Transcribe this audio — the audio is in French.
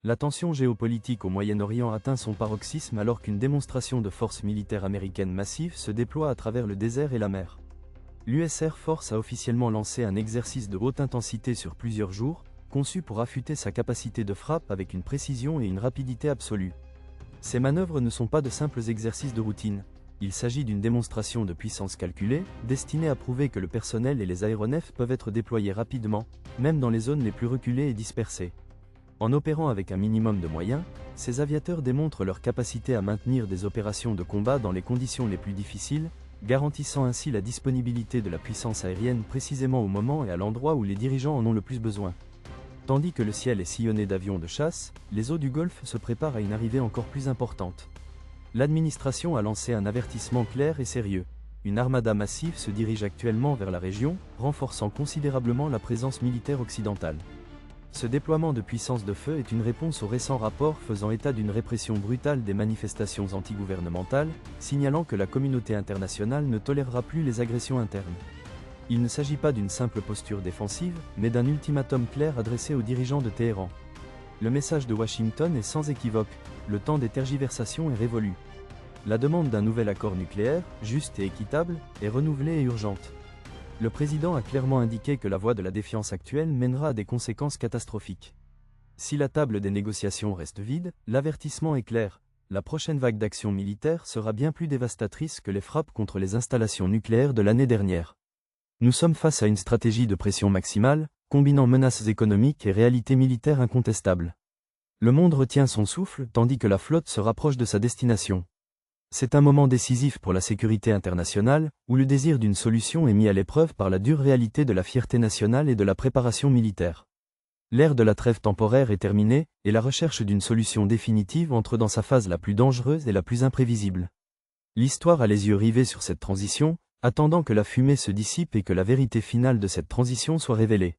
La tension géopolitique au Moyen-Orient atteint son paroxysme alors qu'une démonstration de force militaire américaine massive se déploie à travers le désert et la mer. L'US Air Force a officiellement lancé un exercice de haute intensité sur plusieurs jours, conçu pour affûter sa capacité de frappe avec une précision et une rapidité absolue. Ces manœuvres ne sont pas de simples exercices de routine. Il s'agit d'une démonstration de puissance calculée, destinée à prouver que le personnel et les aéronefs peuvent être déployés rapidement, même dans les zones les plus reculées et dispersées. En opérant avec un minimum de moyens, ces aviateurs démontrent leur capacité à maintenir des opérations de combat dans les conditions les plus difficiles, garantissant ainsi la disponibilité de la puissance aérienne précisément au moment et à l'endroit où les dirigeants en ont le plus besoin. Tandis que le ciel est sillonné d'avions de chasse, les eaux du Golfe se préparent à une arrivée encore plus importante. L'administration a lancé un avertissement clair et sérieux. Une armada massive se dirige actuellement vers la région, renforçant considérablement la présence militaire occidentale. Ce déploiement de puissance de feu est une réponse aux récents rapports faisant état d'une répression brutale des manifestations antigouvernementales, signalant que la communauté internationale ne tolérera plus les agressions internes. Il ne s'agit pas d'une simple posture défensive, mais d'un ultimatum clair adressé aux dirigeants de Téhéran. Le message de Washington est sans équivoque, le temps des tergiversations est révolu. La demande d'un nouvel accord nucléaire, juste et équitable, est renouvelée et urgente. Le président a clairement indiqué que la voie de la défiance actuelle mènera à des conséquences catastrophiques. Si la table des négociations reste vide, l'avertissement est clair, la prochaine vague d'actions militaires sera bien plus dévastatrice que les frappes contre les installations nucléaires de l'année dernière. Nous sommes face à une stratégie de pression maximale, combinant menaces économiques et réalités militaires incontestables. Le monde retient son souffle tandis que la flotte se rapproche de sa destination. C'est un moment décisif pour la sécurité internationale, où le désir d'une solution est mis à l'épreuve par la dure réalité de la fierté nationale et de la préparation militaire. L'ère de la trêve temporaire est terminée, et la recherche d'une solution définitive entre dans sa phase la plus dangereuse et la plus imprévisible. L'histoire a les yeux rivés sur cette transition, attendant que la fumée se dissipe et que la vérité finale de cette transition soit révélée.